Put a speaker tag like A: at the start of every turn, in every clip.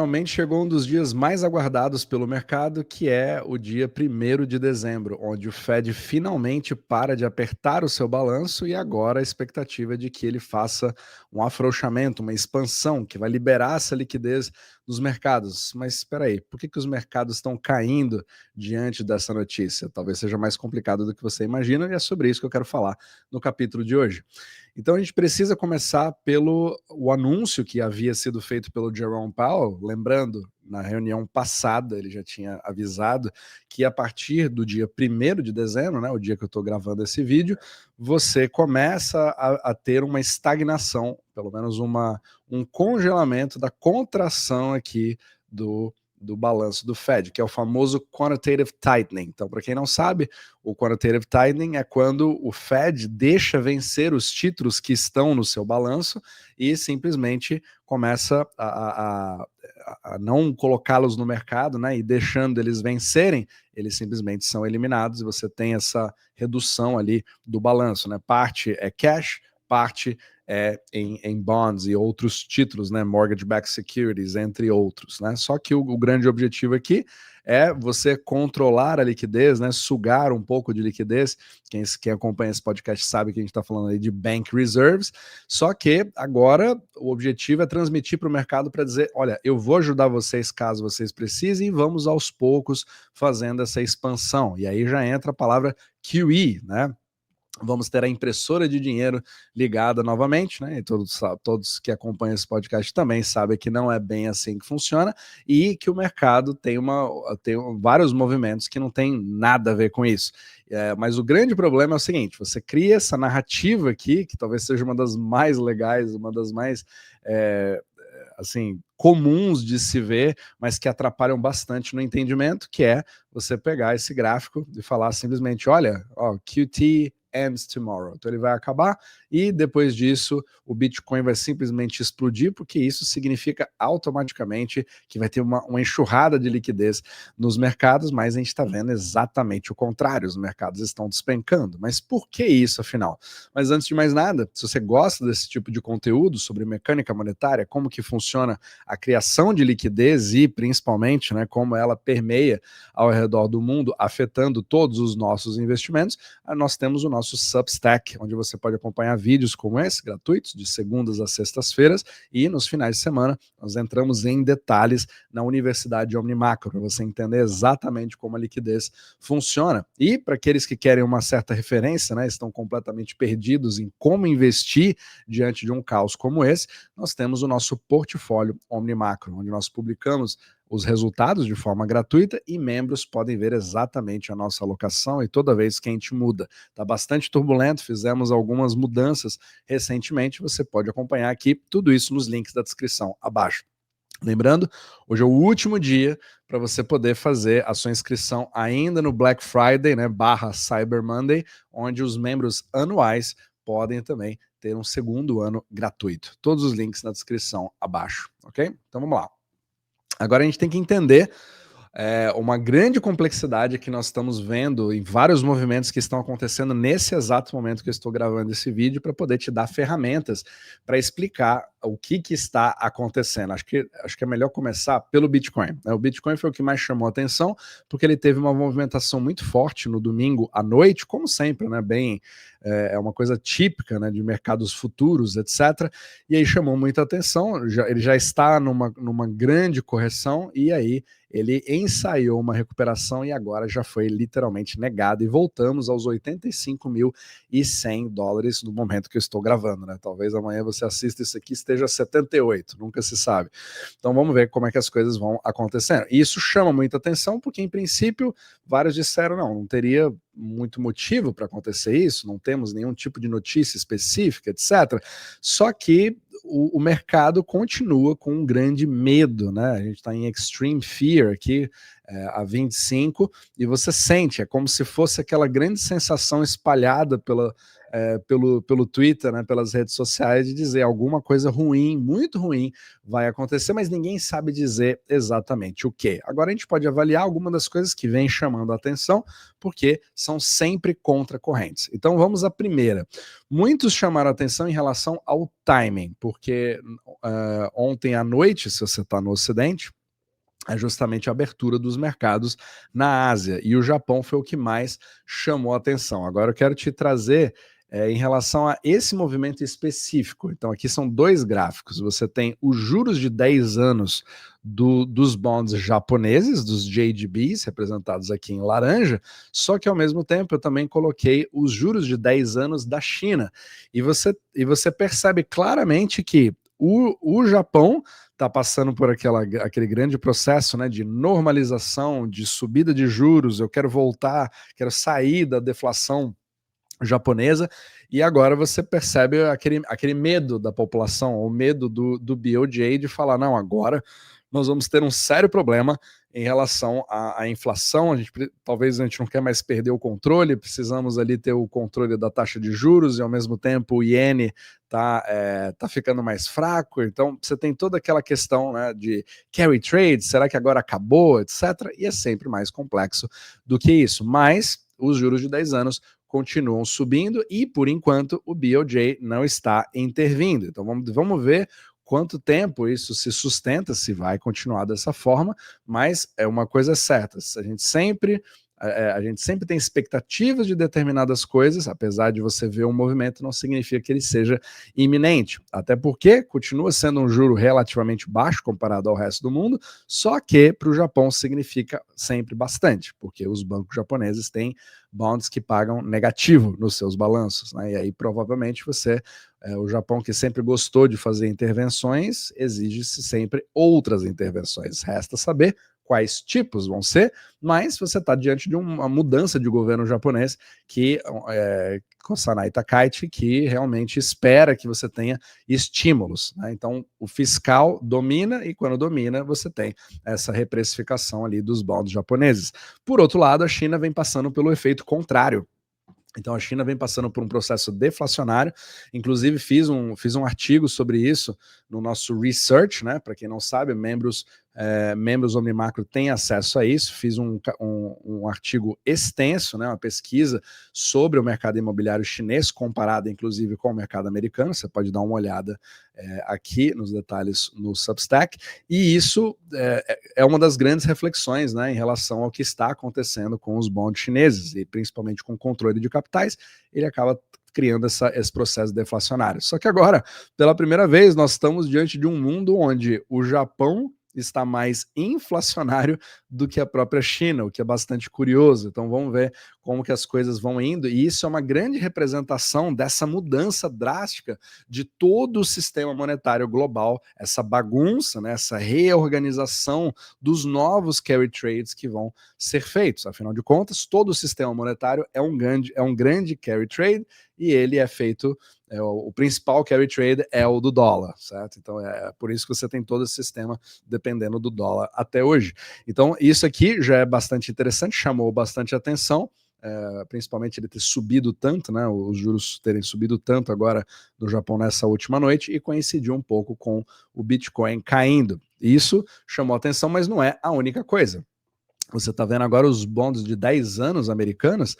A: Finalmente chegou um dos dias mais aguardados pelo mercado, que é o dia 1º de dezembro, onde o Fed finalmente para de apertar o seu balanço e agora a expectativa é de que ele faça um afrouxamento, uma expansão, que vai liberar essa liquidez nos mercados. Mas espera aí, por que os mercados estão caindo diante dessa notícia? Talvez seja mais complicado do que você imagina e é sobre isso que eu quero falar no capítulo de hoje. Então a gente precisa começar pelo o anúncio que havia sido feito pelo Jerome Powell, lembrando, na reunião passada ele já tinha avisado que a partir do dia 1º de dezembro, né, o dia que eu estou gravando esse vídeo, você começa a ter uma estagnação, pelo menos um congelamento da contração aqui do balanço do Fed, que é o famoso quantitative tightening. Então, para quem não sabe, o quantitative tightening é quando o Fed deixa vencer os títulos que estão no seu balanço e simplesmente começa a não colocá-los no mercado, né, e deixando eles vencerem, eles simplesmente são eliminados e você tem essa redução ali do balanço, né? Parte é cash, parte em bonds e outros títulos, né, mortgage-backed securities, entre outros, né? Só que o grande objetivo aqui é você controlar a liquidez, né, sugar um pouco de liquidez. Quem acompanha esse podcast sabe que a gente está falando aí de bank reserves, só que agora o objetivo é transmitir para o mercado para dizer, olha, eu vou ajudar vocês caso vocês precisem e vamos aos poucos fazendo essa expansão. E aí já entra a palavra QE, né? Vamos ter a impressora de dinheiro ligada novamente, né? E todos que acompanham esse podcast também sabem que não é bem assim que funciona e que o mercado tem vários movimentos que não tem nada a ver com isso. Mas o grande problema é o seguinte: você cria essa narrativa aqui, que talvez seja uma das mais legais, uma das mais assim, comuns de se ver, mas que atrapalham bastante no entendimento, que é você pegar esse gráfico e falar simplesmente, olha, ó, QT ends tomorrow. Então ele vai acabar e depois disso o Bitcoin vai simplesmente explodir, porque isso significa automaticamente que vai ter uma enxurrada de liquidez nos mercados, mas a gente está vendo exatamente o contrário, os mercados estão despencando. Mas por que isso, afinal? Mas antes de mais nada, se você gosta desse tipo de conteúdo sobre mecânica monetária, como que funciona a criação de liquidez e principalmente, né, como ela permeia ao redor do mundo, afetando todos os nossos investimentos, nós temos o nosso Substack, onde você pode acompanhar vídeos como esse, gratuitos, de segundas a sextas-feiras, e nos finais de semana nós entramos em detalhes na Universidade Omnimacro, para você entender exatamente como a liquidez funciona. E para aqueles que querem uma certa referência, né, estão completamente perdidos em como investir diante de um caos como esse, nós temos o nosso portfólio Omnimacro, onde nós publicamos os resultados de forma gratuita e membros podem ver exatamente a nossa alocação e toda vez que a gente muda. Está bastante turbulento, fizemos algumas mudanças recentemente, você pode acompanhar aqui tudo isso nos links da descrição abaixo. Lembrando, hoje é o último dia para você poder fazer a sua inscrição ainda no Black Friday, né, /Cyber Monday, onde os membros anuais podem também ter um segundo ano gratuito. Todos os links na descrição abaixo, ok? Então vamos lá. Agora a gente tem que entender uma grande complexidade que nós estamos vendo em vários movimentos que estão acontecendo nesse exato momento que eu estou gravando esse vídeo, para poder te dar ferramentas para explicar o que está acontecendo. Acho que é melhor começar pelo Bitcoin, né? O Bitcoin foi o que mais chamou a atenção, porque ele teve uma movimentação muito forte no domingo à noite, como sempre, né? É uma coisa típica, né, de mercados futuros, etc. E aí chamou muita atenção, ele já está numa grande correção, e aí ele ensaiou uma recuperação e agora já foi literalmente negado e voltamos aos $85.100 no momento que eu estou gravando, né? Talvez amanhã você assista isso aqui esteja 78, nunca se sabe. Então vamos ver como é que as coisas vão acontecendo. E isso chama muita atenção porque, em princípio, vários disseram não teria muito motivo para acontecer isso, não temos nenhum tipo de notícia específica, etc. Só que o mercado continua com um grande medo, né? A gente está em extreme fear aqui, a 25, e você sente, é como se fosse aquela grande sensação espalhada pelo Twitter, né, pelas redes sociais, de dizer alguma coisa ruim, muito ruim, vai acontecer, mas ninguém sabe dizer exatamente o que. Agora a gente pode avaliar algumas das coisas que vêm chamando a atenção, porque são sempre contracorrentes. Então vamos à primeira. Muitos chamaram a atenção em relação ao timing, porque ontem à noite, se você está no Ocidente, é justamente a abertura dos mercados na Ásia, e o Japão foi o que mais chamou a atenção. Agora eu quero te trazer em relação a esse movimento específico. Então aqui são dois gráficos. Você tem os juros de 10 anos dos bonds japoneses, dos JGBs, representados aqui em laranja, só que ao mesmo tempo eu também coloquei os juros de 10 anos da China. E você percebe claramente que o Japão está passando por aquele grande processo, né, de normalização, de subida de juros. Eu quero voltar, quero sair da deflação japonesa, e agora você percebe aquele medo da população, o medo do BOJ de falar, não, agora nós vamos ter um sério problema em relação à inflação, talvez a gente não quer mais perder o controle, precisamos ali ter o controle da taxa de juros, e ao mesmo tempo o iene tá ficando mais fraco, então você tem toda aquela questão, né, de carry trade, será que agora acabou, etc., e é sempre mais complexo do que isso, mas os juros de 10 anos continuam subindo e, por enquanto, o BOJ não está intervindo. Então vamos ver quanto tempo isso se sustenta, se vai continuar dessa forma, mas é uma coisa certa, a gente sempre tem expectativas de determinadas coisas, apesar de você ver um movimento, não significa que ele seja iminente, até porque continua sendo um juro relativamente baixo comparado ao resto do mundo, só que para o Japão significa sempre bastante, porque os bancos japoneses têm bonds que pagam negativo nos seus balanços, né? E aí provavelmente o Japão, que sempre gostou de fazer intervenções, exige-se sempre outras intervenções. Resta saber quais tipos vão ser, mas você está diante de uma mudança de governo japonês Kusanagi Takaichi, que realmente espera que você tenha estímulos, né? Então o fiscal domina, e quando domina você tem essa reprecificação ali dos bonds japoneses. Por outro lado, a China vem passando pelo efeito contrário. Então a China vem passando por um processo deflacionário, inclusive fiz um artigo sobre isso no nosso research, né? Para quem não sabe, membros Omnimacro têm acesso a isso. Fiz um artigo extenso, né? Uma pesquisa sobre o mercado imobiliário chinês, comparado inclusive com o mercado americano. Você pode dar uma olhada aqui nos detalhes no Substack, e isso é uma das grandes reflexões, né, em relação ao que está acontecendo com os bonds chineses, e principalmente com o controle de capitais, ele acaba criando esse processo deflacionário. Só que agora, pela primeira vez, nós estamos diante de um mundo onde o Japão está mais inflacionário do que a própria China, o que é bastante curioso. Então vamos ver como que as coisas vão indo, e isso é uma grande representação dessa mudança drástica de todo o sistema monetário global, essa bagunça, né, essa reorganização dos novos carry trades que vão ser feitos. Afinal de contas, todo o sistema monetário é um grande carry trade, e ele é feito, o principal carry trade é o do dólar, certo? Então é por isso que você tem todo esse sistema dependendo do dólar até hoje. Então isso aqui já é bastante interessante, chamou bastante atenção, principalmente ele ter subido tanto, né, os juros terem subido tanto agora no Japão nessa última noite, e coincidiu um pouco com o Bitcoin caindo. Isso chamou atenção, mas não é a única coisa. Você está vendo agora os bonds de 10 anos americanos,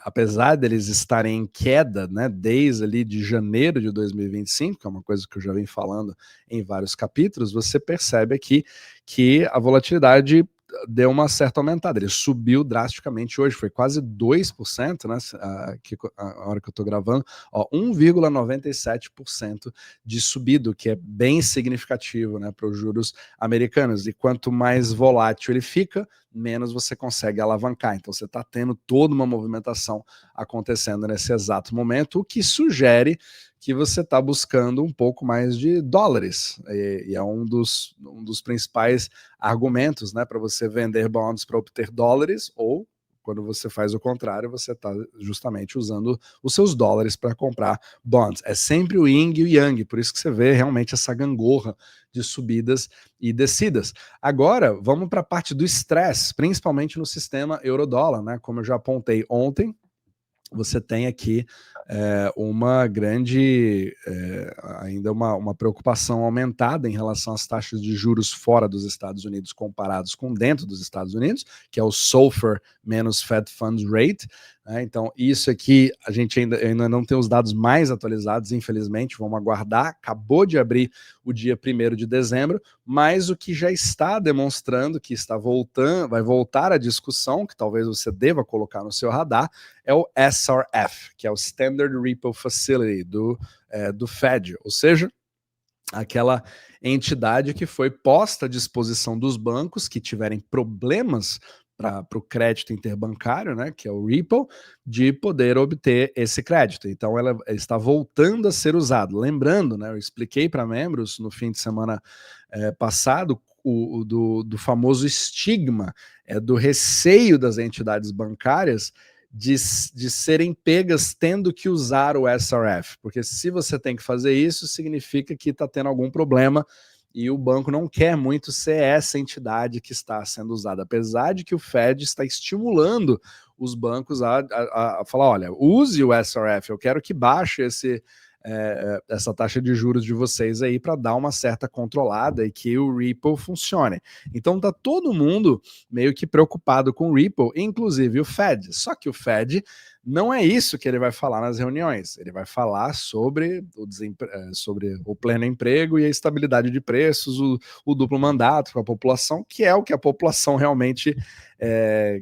A: apesar deles estarem em queda, né, desde ali de janeiro de 2025, que é uma coisa que eu já venho falando em vários capítulos, você percebe aqui que a volatilidade deu uma certa aumentada, ele subiu drasticamente hoje, foi quase 2%, né, a hora que eu estou gravando, 1,97% de subido, que é bem significativo, né, para os juros americanos, e quanto mais volátil ele fica, menos você consegue alavancar. Então você está tendo toda uma movimentação acontecendo nesse exato momento, o que sugere que você está buscando um pouco mais de dólares, e é um dos principais argumentos, né, para você vender bonds para obter dólares, ou quando você faz o contrário, você está justamente usando os seus dólares para comprar bonds. É sempre o yin e o yang, por isso que você vê realmente essa gangorra de subidas e descidas. Agora, vamos para a parte do estresse, principalmente no sistema euro-dólar, né? Como eu já apontei ontem, você tem aqui uma grande, ainda uma preocupação aumentada em relação às taxas de juros fora dos Estados Unidos comparados com dentro dos Estados Unidos, que é o SOFR menos Fed Funds Rate, né? Então isso aqui a gente ainda não tem os dados mais atualizados, infelizmente, vamos aguardar, acabou de abrir o dia 1º de dezembro, mas o que já está demonstrando que está voltando, vai voltar à discussão, que talvez você deva colocar no seu radar, é o SRF, que é o Standard Repo Facility do Fed, ou seja, aquela entidade que foi posta à disposição dos bancos que tiverem problemas para o crédito interbancário, né, que é o repo, de poder obter esse crédito. Então ela está voltando a ser usada. Lembrando, né, eu expliquei para membros no fim de semana passado do famoso estigma, do receio das entidades bancárias de serem pegas tendo que usar o SRF, porque se você tem que fazer isso, significa que está tendo algum problema e o banco não quer muito ser essa entidade que está sendo usada, apesar de que o Fed está estimulando os bancos a falar, olha, use o SRF, eu quero que baixe essa taxa de juros de vocês aí para dar uma certa controlada e que o Ripple funcione. Então tá todo mundo meio que preocupado com o Ripple, inclusive o Fed. Só que o Fed não é isso que ele vai falar nas reuniões. Ele vai falar sobre o pleno emprego e a estabilidade de preços, o duplo mandato para a população, que é o que a população realmente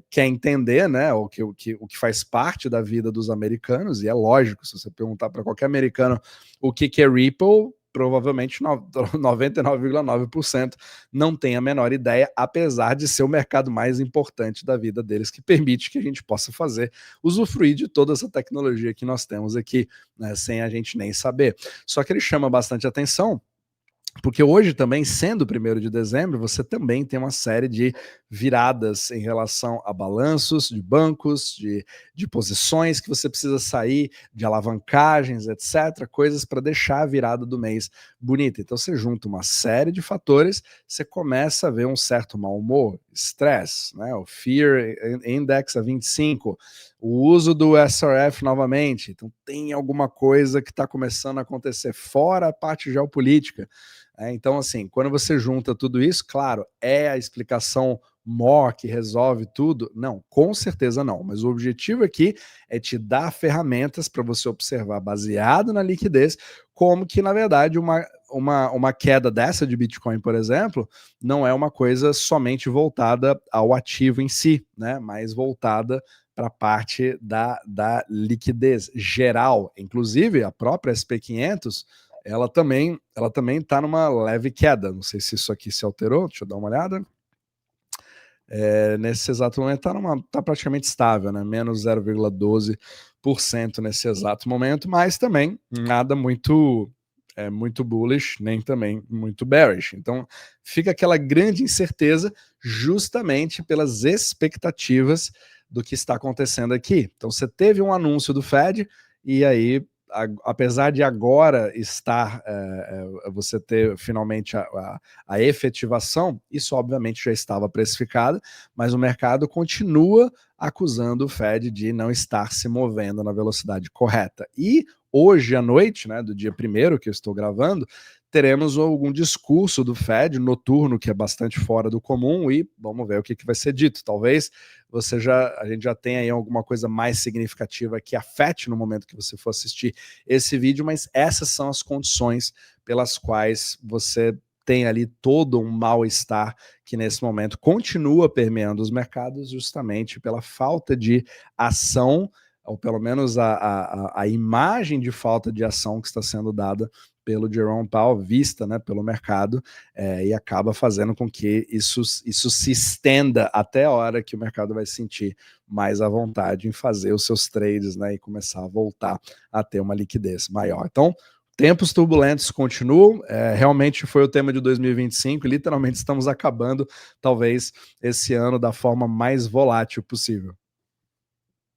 A: quer entender, né? O que faz parte da vida dos americanos, e é lógico, se você perguntar para qualquer americano o que é Ripple, provavelmente 99,9% não tem a menor ideia, apesar de ser o mercado mais importante da vida deles, que permite que a gente possa usufruir de toda essa tecnologia que nós temos aqui, né, sem a gente nem saber. Só que ele chama bastante atenção, porque hoje também, sendo o 1º de dezembro, você também tem uma série de viradas em relação a balanços de bancos, de posições que você precisa sair, de alavancagens, etc., coisas para deixar a virada do mês bonita. Então você junta uma série de fatores, você começa a ver um certo mau humor, estresse, né? O Fear Index a 25, o uso do SRF novamente. Então tem alguma coisa que está começando a acontecer fora a parte geopolítica. Então, assim, quando você junta tudo isso, claro, é a explicação maior que resolve tudo? Não, com certeza não. Mas o objetivo aqui é te dar ferramentas para você observar, baseado na liquidez, como que, na verdade, uma queda dessa de Bitcoin, por exemplo, não é uma coisa somente voltada ao ativo em si, né? Mas voltada para a parte da liquidez geral. Inclusive, a própria SP500, ela também está numa leve queda. Não sei se isso aqui se alterou, deixa eu dar uma olhada. Nesse exato momento está praticamente estável, né? Menos 0,12% nesse exato momento, mas também nada muito bullish, nem também muito bearish. Então fica aquela grande incerteza justamente pelas expectativas do que está acontecendo aqui. Então você teve um anúncio do Fed e aí, apesar de agora estar você ter finalmente a efetivação, isso obviamente já estava precificado, mas o mercado continua acusando o Fed de não estar se movendo na velocidade correta. E hoje à noite, né, do dia 1º que eu estou gravando, teremos algum discurso do Fed noturno que é bastante fora do comum e vamos ver o que vai ser dito. Talvez a gente já tenha aí alguma coisa mais significativa que afete no momento que você for assistir esse vídeo, mas essas são as condições pelas quais você tem ali todo um mal-estar que nesse momento continua permeando os mercados justamente pela falta de ação, ou pelo menos a imagem de falta de ação que está sendo dada pelo Jerome Powell, vista, né, pelo mercado, e acaba fazendo com que isso se estenda até a hora que o mercado vai sentir mais à vontade em fazer os seus trades, né, e começar a voltar a ter uma liquidez maior. Então, tempos turbulentos continuam, realmente foi o tema de 2025, e literalmente estamos acabando, talvez, esse ano da forma mais volátil possível.